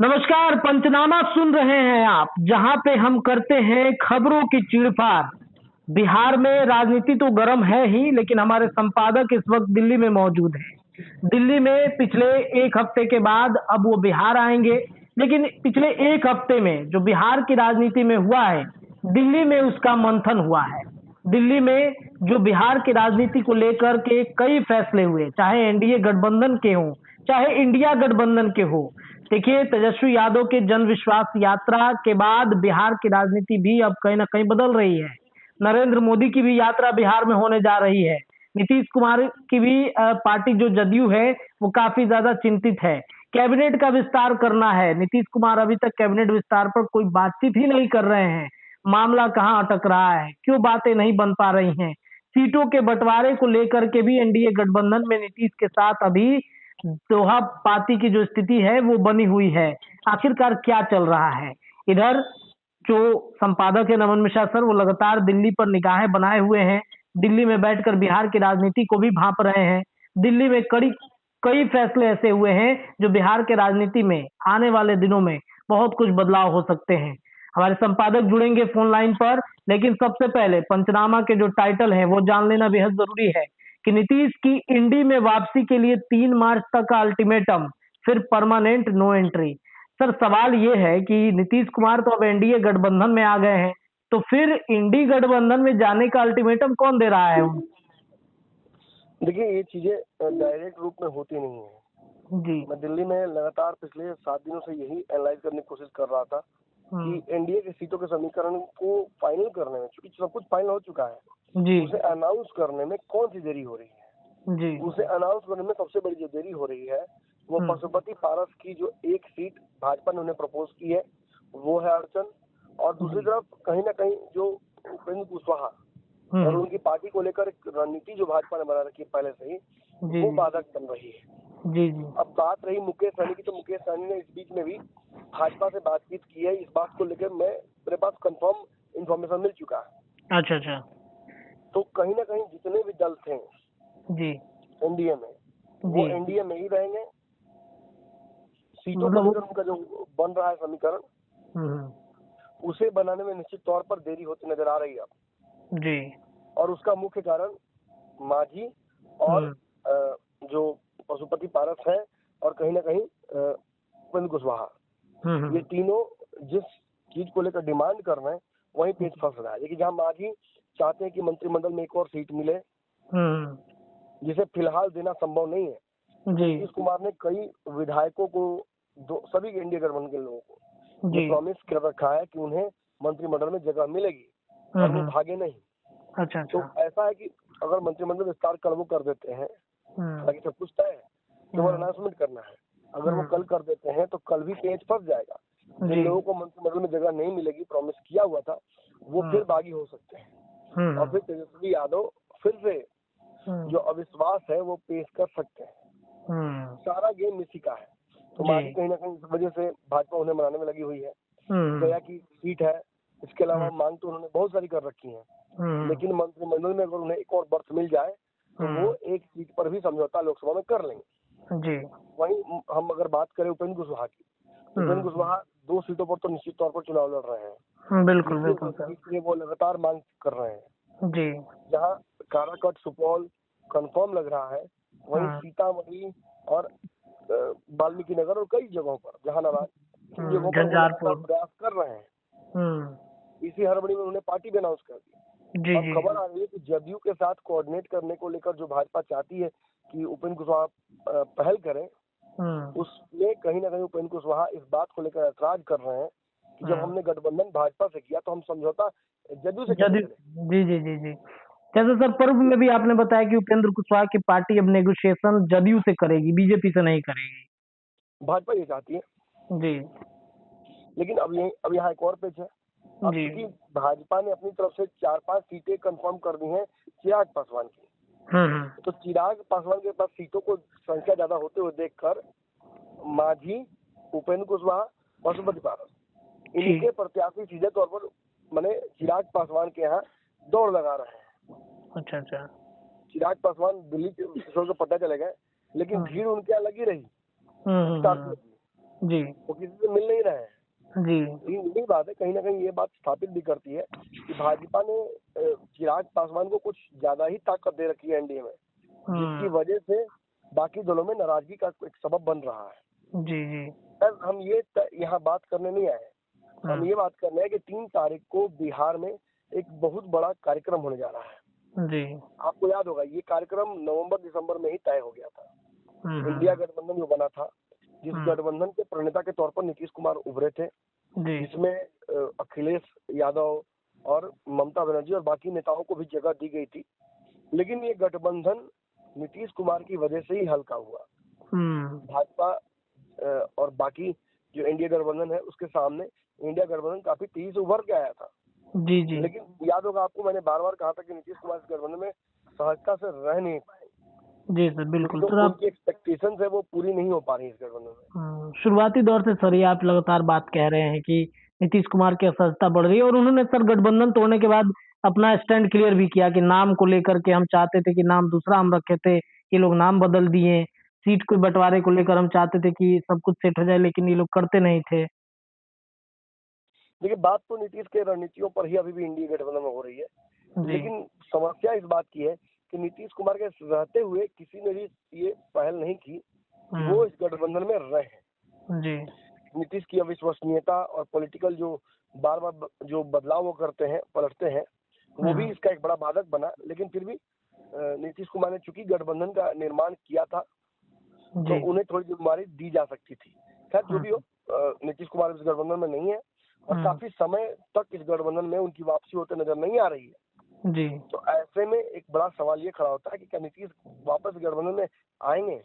नमस्कार, पंचनामा सुन रहे हैं आप, जहां पे हम करते हैं खबरों की चीरफाड़। बिहार में राजनीति तो गर्म है ही, लेकिन हमारे संपादक इस वक्त दिल्ली में मौजूद हैं। दिल्ली में पिछले एक हफ्ते के बाद अब वो बिहार आएंगे, लेकिन पिछले एक हफ्ते में जो बिहार की राजनीति में हुआ है, दिल्ली में उसका मंथन हुआ है। दिल्ली में जो बिहार की राजनीति को लेकर के कई फैसले हुए, चाहे एनडीए गठबंधन के हों, चाहे इंडिया गठबंधन के हो। देखिए, तेजस्वी यादव के जन विश्वास यात्रा के बाद बिहार की राजनीति भी अब कहीं ना कहीं बदल रही है। नरेंद्र मोदी की भी यात्रा बिहार में होने जा रही है। नीतीश कुमार की भी पार्टी जो जदयू है वो काफी ज्यादा चिंतित है। कैबिनेट का विस्तार करना है। नीतीश कुमार अभी तक कैबिनेट विस्तार पर कोई बातचीत ही नहीं कर रहे हैं। मामला कहाँ अटक रहा है, क्यों बातें नहीं बन पा रही हैं। सीटों के बंटवारे को लेकर के भी एनडीए गठबंधन में नीतीश के साथ अभी दोहा पाती की जो स्थिति है वो बनी हुई है। आखिरकार क्या चल रहा है? इधर जो संपादक है नमन मिश्रा सर, वो लगातार दिल्ली पर निगाहें बनाए हुए हैं। दिल्ली में बैठकर बिहार की राजनीति को भी भांप रहे हैं। दिल्ली में कई फैसले ऐसे हुए हैं जो बिहार के राजनीति में आने वाले दिनों में बहुत कुछ बदलाव हो सकते हैं। हमारे संपादक जुड़ेंगे फोन लाइन पर, लेकिन सबसे पहले पंचनामा के जो टाइटल है वो जान लेना बेहद जरूरी है कि नीतीश की इंडी में वापसी के लिए 3 मार्च तक का अल्टीमेटम, फिर परमानेंट नो एंट्री। सर, सवाल ये है कि नीतीश कुमार तो अब एनडीए गठबंधन में आ गए हैं, तो फिर इंडी गठबंधन में जाने का अल्टीमेटम कौन दे रहा है? देखिए, ये चीजें डायरेक्ट रूप में होती नहीं है जी। मैं दिल्ली में लगातार पिछले 7 दिनों से यही एनालाइज करने की कोशिश कर रहा था कि एनडीए की सीटों के समीकरण को फाइनल करने में, चूंकि सब कुछ फाइनल हो चुका है जी। उसे अनाउंस करने में कौन सी देरी हो रही है। जी। उसे अनाउंस करने में सबसे बड़ी जो देरी हो रही है वो पशुपति पारस की जो एक सीट भाजपा ने उन्हें प्रपोज की है वो है अड़चन। और दूसरी तरफ कहीं ना कहीं जो उपेंद्र कुशवाहा और उनकी पार्टी को लेकर एक रणनीति जो भाजपा ने बना रखी है पहले से ही, वो बाधक बन रही है। जी जी। अब बात रही मुकेश सहनी की, तो मुकेश सहनी ने इस बीच में भी भाजपा से बातचीत की है। इस बात को लेकर मेरे पास कंफर्म इंफॉर्मेशन मिल चुका है। अच्छा अच्छा। तो कहीं ना कहीं जितने भी दल थे जी। एनडीए में, वो एनडीए में ही रहेंगे। सीटों को लेकर उनका जो बन रहा है समीकरण, उसे बनाने में निश्चित तौर पर देरी होती नजर आ रही है अब जी। और उसका मुख्य कारण मांझी और जो पशुपति पारस है और कहीं ना कहीं उपेंद्र कुशवाहा, ये तीनों जिस चीज को लेकर डिमांड कर रहे हैं वहीं पेच फंस रहा है। लेकिन जहाँ मांझी चाहते हैं कि मंत्रिमंडल में एक और सीट मिले, जिसे फिलहाल देना संभव नहीं है। नीतीश कुमार ने कई विधायकों को, सभी एनडीए गठबंधन के लोगों को ये प्रॉमिस कर रखा है कि उन्हें मंत्रिमंडल में जगह मिलेगी और वो भागे नहीं। अच्छा। तो ऐसा है कि अगर मंत्रिमंडल विस्तार कल वो कर देते हैं, ताकि सब कुछ तय है, केवल अनाउंसमेंट करना है। अगर वो कल कर देते हैं तो कल भी पेच फंस जाएगा। जिन लोगों को मंत्रिमंडल में जगह नहीं मिलेगी, प्रॉमिस किया हुआ था, वो फिर बागी हो सकते हैं और फिर तेजस्वी यादव फिर से जो अविश्वास है वो पेश कर सकते हैं। सारा गेम इसी का है। तो मांझी कहीं ना कहीं इस वजह से भाजपा उन्हें मनाने में लगी हुई है। गया की सीट है, इसके अलावा मांग तो उन्होंने बहुत सारी कर रखी है, लेकिन मंत्रिमंडल में अगर उन्हें एक और बर्थ मिल जाए तो वो एक सीट पर भी समझौता लोकसभा में कर लेंगे। जी। वहीं हम अगर बात करें उपेंद्र कुशवाहा की, उपेंद्र कुशवाहा 2 सीटों पर तो निश्चित तौर पर चुनाव लड़ रहे हैं। बिल्कुल बिल्कुल सर। इसलिए वो लगातार मांग कर रहे हैं। जी। जहाँ काराकट सुपौल कंफर्म लग रहा है, वहीं सीतामढ़ी और वाल्मीकि नगर और कई जगहों पर, जहानाबाद, इन जगहों पर प्रयास कर रहे हैं। इसी हड़बड़ी में उन्होंने पार्टी भी अनाउंस कर दी। अब खबर आ रही है कि जदयू के साथ कोऑर्डिनेट करने को लेकर जो भाजपा चाहती है कि उपेंद्र कुशवाहा पहल करें, उसमें कहीं ना कहीं उपेंद्र कुशवाहा इस बात को लेकर ऐतराज कर रहे हैं कि जब हमने गठबंधन भाजपा से किया तो हम समझौता जदयू से करें। जी जी जी जी। जैसे सर पर्व में भी आपने बताया कि उपेंद्र कुशवाहा की पार्टी अब नेगोशिएशन जदयू से करेगी, बीजेपी से नहीं करेगी। भाजपा ये चाहती है जी। लेकिन अब यहाँ एक और पेच है। अब क्योंकि भाजपा ने अपनी तरफ से 4-5 सीटें कंफर्म कर दी हैं चिराग पासवान की, तो चिराग पासवान के पास सीटों को संख्या ज्यादा होते हुए देखकर मांझी, उपेंद्र कुशवाहा, पशुपति पारस, इनके प्रत्याशी सीधे तौर पर माने चिराग पासवान के यहाँ दौड़ लगा रहे हैं। अच्छा अच्छा। चिराग पासवान दिल्ली के किशोर को पता चले गए, लेकिन भीड़ उनके यहाँ लगी रही। जी वो किसी से मिल नहीं रहे हैं। जी यही बात है, कहीं ना कहीं ये बात स्थापित भी करती है कि भाजपा ने चिराग पासवान को कुछ ज्यादा ही ताकत दे रखी है एनडीए में, जिसकी वजह से बाकी दलों में नाराजगी का एक सबब बन रहा है। जी जी सर हम ये यहाँ बात करने नहीं आए, हम ये बात करने हैं कि 3 तारीख को बिहार में एक बहुत बड़ा कार्यक्रम होने जा रहा है। जी आपको याद होगा ये कार्यक्रम नवंबर दिसंबर में ही तय हो गया था। इंडिया गठबंधन जो बना था, जिस गठबंधन के प्रणेता के तौर पर नीतीश कुमार उभरे थे, जिसमें अखिलेश यादव और ममता बनर्जी और बाकी नेताओं को भी जगह दी गई थी, लेकिन ये गठबंधन नीतीश कुमार की वजह से ही हल्का हुआ। भाजपा और बाकी जो इंडिया गठबंधन है उसके सामने इंडिया गठबंधन काफी तेजी से उभर के आया था। जी जी लेकिन याद होगा आपको, मैंने बार बार कहा था कि नीतीश कुमार इस गठबंधन में सहजता से रह नहीं पाए। जी सर बिल्कुल। तो सर आप उनकी एक्सपेक्टेशन है वो पूरी नहीं हो पा रही इस गठबंधन में। शुरुआती दौर से सर ये आप लगातार बात कह रहे हैं कि नीतीश कुमार की असहजता बढ़ रही है, और उन्होंने सर गठबंधन तोड़ने के बाद अपना स्टैंड क्लियर भी किया कि नाम को लेकर के हम चाहते थे कि नाम दूसरा हम रखे थे, ये लोग नाम बदल दिए। सीट के बंटवारे को लेकर हम चाहते थे कि सब कुछ सेट हो जाए, लेकिन ये लोग करते नहीं थे। देखिए बात तो नीतीश के रणनीतियों पर ही अभी भी इंडिया गठबंधन में हो रही है, लेकिन समस्या इस बात की है कि नीतीश कुमार के रहते हुए किसी ने भी ये पहल नहीं की कि वो इस गठबंधन में रहे। जी नीतीश की अविश्वसनीयता और पॉलिटिकल जो बार बार जो बदलाव वो करते हैं, पलटते हैं, वो भी इसका एक बड़ा बाधक बना। लेकिन फिर भी नीतीश कुमार ने चूंकि गठबंधन का निर्माण किया था, तो उन्हें थोड़ी जिम्मेदारी दी जा सकती थी। खैर जो भी हो, नीतीश कुमार इस गठबंधन में नहीं है और काफी समय तक इस गठबंधन में उनकी वापसी होते नजर नहीं आ रही है। जी तो ऐसे में एक बड़ा सवाल ये खड़ा होता है कि क्या नीतीश वापस गठबंधन में आएंगे।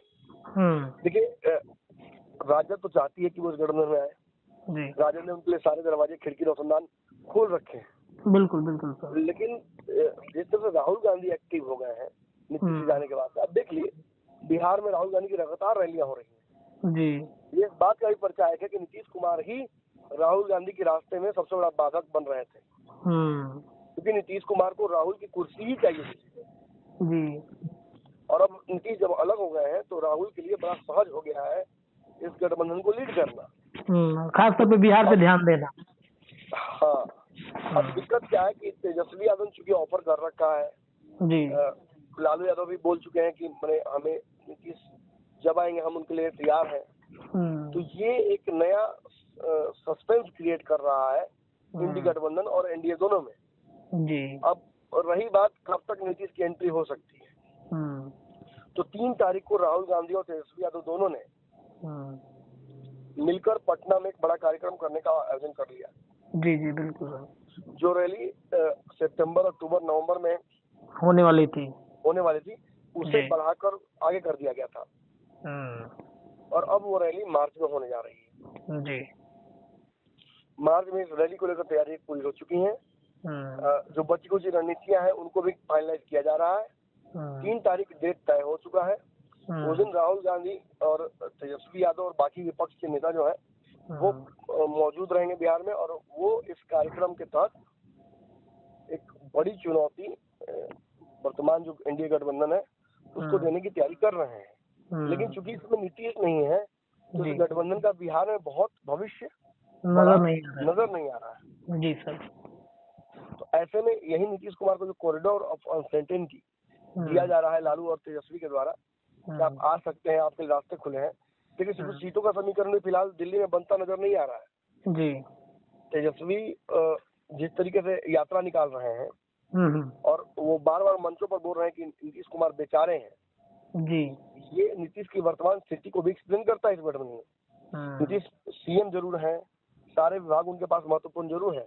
देखिए राजद तो चाहती है कि वो इस गठबंधन में आए। राजद ने उनके लिए सारे दरवाजे, खिड़की, रोशनदान खोल रखे हैं। बिल्कुल बिल्कुल सर। लेकिन जिस तरह से राहुल गांधी एक्टिव हो गए हैं नीतीश जी जाने के बाद, आप देख लिए बिहार में राहुल गांधी की लगातार रैलियां हो रही हैं। जी ये इस बात का भी परिचायक है कि नीतीश कुमार ही राहुल गांधी के रास्ते में सबसे बड़ा बाधक बन रहे थे, क्योंकि नीतीश कुमार को राहुल की कुर्सी ही चाहिए थी। जी और अब नीतीश जब अलग हो गए हैं तो राहुल के लिए बड़ा सहज हो गया है इस गठबंधन को लीड करना, खासतौर पे बिहार पे ध्यान देना। हाँ, अब दिक्कत क्या है कि तेजस्वी यादव चूंकि ऑफर कर रखा है, जी लालू यादव भी बोल चुके हैं कि हमें नीतीश जब आएंगे हम उनके लिए तैयार हैं। तो ये एक नया सस्पेंस क्रिएट कर रहा है इंडी गठबंधन और एनडीए दोनों में। जी अब रही बात कब तक नीतीश की एंट्री हो सकती है, तो 3 तारीख को राहुल गांधी और तेजस्वी यादव दोनों ने मिलकर पटना में एक बड़ा कार्यक्रम करने का आयोजन कर लिया। जी जी बिल्कुल। जो रैली सितंबर, अक्टूबर, नवंबर में होने वाली थी, उसे बढ़ाकर आगे कर दिया गया था, और अब वो रैली मार्च में होने जा रही है। जी मार्च में इस रैली को लेकर तैयारी पूरी हो चुकी है। जो बची कुछ रणनीतियां हैं उनको भी फाइनलाइज किया जा रहा है। 3 तारीख डेट तय हो चुका है। उस दिन राहुल गांधी और तेजस्वी यादव और बाकी विपक्ष के नेता जो है वो मौजूद रहेंगे बिहार में, और वो इस कार्यक्रम के तहत एक बड़ी चुनौती वर्तमान जो एनडीए गठबंधन है उसको देने की तैयारी कर रहे हैं। लेकिन चूंकि इसमें नीतीश नहीं है तो इस गठबंधन का बिहार में बहुत भविष्य नजर नहीं आ रहा है। जी सर। तो ऐसे में यही नीतीश कुमार को जो कॉरिडोर ऑफ अनसर्टेनिटी दिया जा रहा है लालू और तेजस्वी के द्वारा, कि आप आ सकते हैं, आपके रास्ते खुले हैं, लेकिन सिर्फ सीटों का समीकरण भी फिलहाल दिल्ली में बनता नजर नहीं आ रहा है। जी तेजस्वी जिस तरीके से यात्रा निकाल रहे हैं और वो बार बार मंचों पर बोल रहे हैं कि नीतीश कुमार बेचारे हैं, जी ये नीतीश की वर्तमान स्थिति को भी एक्सप्लेन करता है इस गठबंधन में। नीतीश सीएम जरूर हैं, सारे विभाग उनके पास महत्वपूर्ण जरूर है,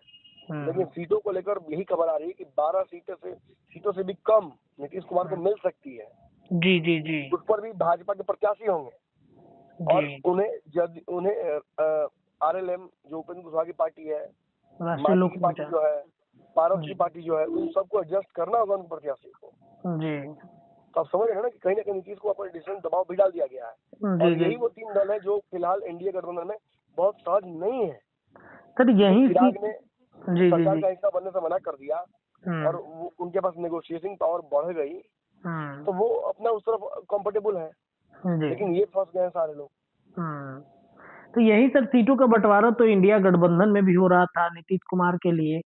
लेकिन सीटों को लेकर यही खबर आ रही है कि 12 सीटों से भी कम नीतीश कुमार को मिल सकती है। जी जी जी उस पर भी भाजपा के प्रत्याशी होंगे, और उन्हें आरएलएम जो उपेंद्र कुशवाहा की पार्टी है, मायावती की पार्टी जो है, पारस की पार्टी जो है, उन सबको एडजस्ट करना होगा उन प्रत्याशी को। तो आप समझ रहे हैं ना कि कहीं ना कहीं नीतीश को अपने डिसीजन दबाव भी डाल दिया गया है। और यही वो 3 दल है जो फिलहाल एनडीए गठबंधन में बहुत सहज नहीं है। सर यही चिराग ने सरकार का हिस्सा बनने से मना कर दिया और उनके पास नेगोशिएटिंग पावर बढ़ गई, तो वो अपना उस तरफ कंफर्टेबल है, लेकिन ये फंस गए सारे लोग। तो यही सब सीटों का बंटवारा तो इंडिया गठबंधन में भी हो रहा था नीतीश कुमार के लिए।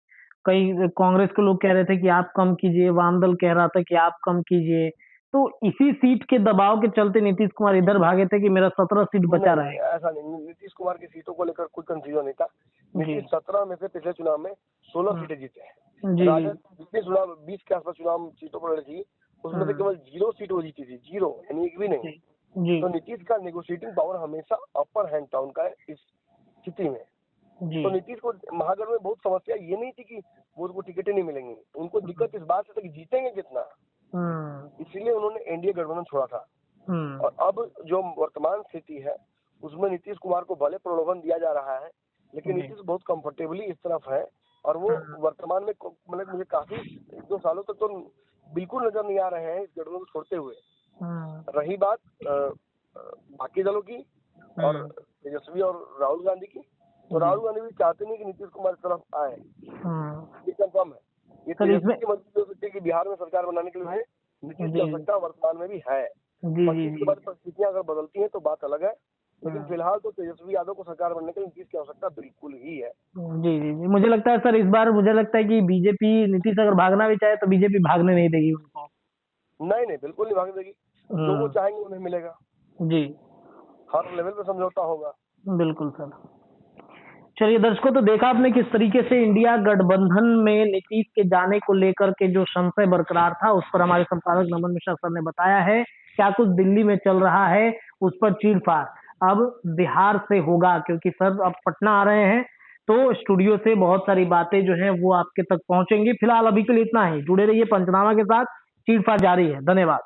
कई कांग्रेस के लोग कह रहे थे कि आप कम कीजिए, वाम दल कह रहा था कि आप कम कीजिए। तो इसी सीट के दबाव के चलते नीतीश कुमार इधर भागे थे कि मेरा 17 सीट बचा नहीं, रहेगा। ऐसा नहीं, नीतीश कुमार की सीटों को लेकर कोई कंफ्यूजन नहीं था। जी। नीतीश 17 में से पिछले चुनाव में 16 सीटें जीते हैं। जी, राजद जितने चुनाव 20 के आसपास चुनाव सीटों पर लड़ी थी, उसमें से केवल 0 सीट वो जीती थी, 0 यानी एक भी नहीं। जी, तो नीतीश का नेगोशिएटिंग पावर हमेशा अपर हैंड था उनका इस स्थिति में। जी, तो नीतीश को महागठबंधन में बहुत समस्या ये नहीं थी कि वो उनको टिकटें नहीं मिलेंगी, उनको दिक्कत इस बात से था कि जीतेंगे कितना, इसीलिए उन्होंने एनडीए गठबंधन छोड़ा था। और अब जो वर्तमान स्थिति है उसमें नीतीश कुमार को भले प्रलोभन दिया जा रहा है, लेकिन जी। नीतीश बहुत कंफर्टेबली इस तरफ है और वो वर्तमान में मतलब मुझे काफी 1-2 सालों तक तो बिल्कुल नजर नहीं आ रहे हैं इस गठबंधन को छोड़ते हुए। रही बात बाकी दलों की और तेजस्वी और राहुल गांधी की, तो राहुल गांधी भी चाहते नहीं कि नीतीश कुमार इस तरफ आए, ये कंफर्म है। ये तेजस्वी की मजबूरी हो सकती है कि बिहार में सरकार बनाने के लिए है, नीतीश की आवश्यकता वर्तमान में भी है। इसके बाद परिस्थितियां अगर बदलती हैं तो बात अलग है, लेकिन फिलहाल तो तेजस्वी यादव को सरकार बनने के लिए नीतीश की आवश्यकता बिल्कुल ही है। जी, जी, जी। मुझे लगता है सर इस बार मुझे लगता है कि बीजेपी नीतीश अगर भागना भी चाहे तो बीजेपी भागने नहीं देगी उनको। नहीं नहीं, बिल्कुल नहीं भागने देगी। जो वो चाहेंगे उन्हें मिलेगा। जी, हर लेवल पे समझौता होगा। बिल्कुल सर। चलिए दर्शकों, तो देखा आपने किस तरीके से इंडिया गठबंधन में नीतीश के जाने को लेकर के जो संशय बरकरार था उस पर हमारे संपादक नमन मिश्रा सर ने बताया है क्या कुछ दिल्ली में चल रहा है, उस पर चीर-फाड़ अब बिहार से होगा, क्योंकि सर अब पटना आ रहे हैं तो स्टूडियो से बहुत सारी बातें जो हैं वो आपके तक पहुंचेंगी। फिलहाल अभी के लिए इतना ही। जुड़े रहिए पंचनामा के साथ, चीर-फाड़ जारी है। धन्यवाद।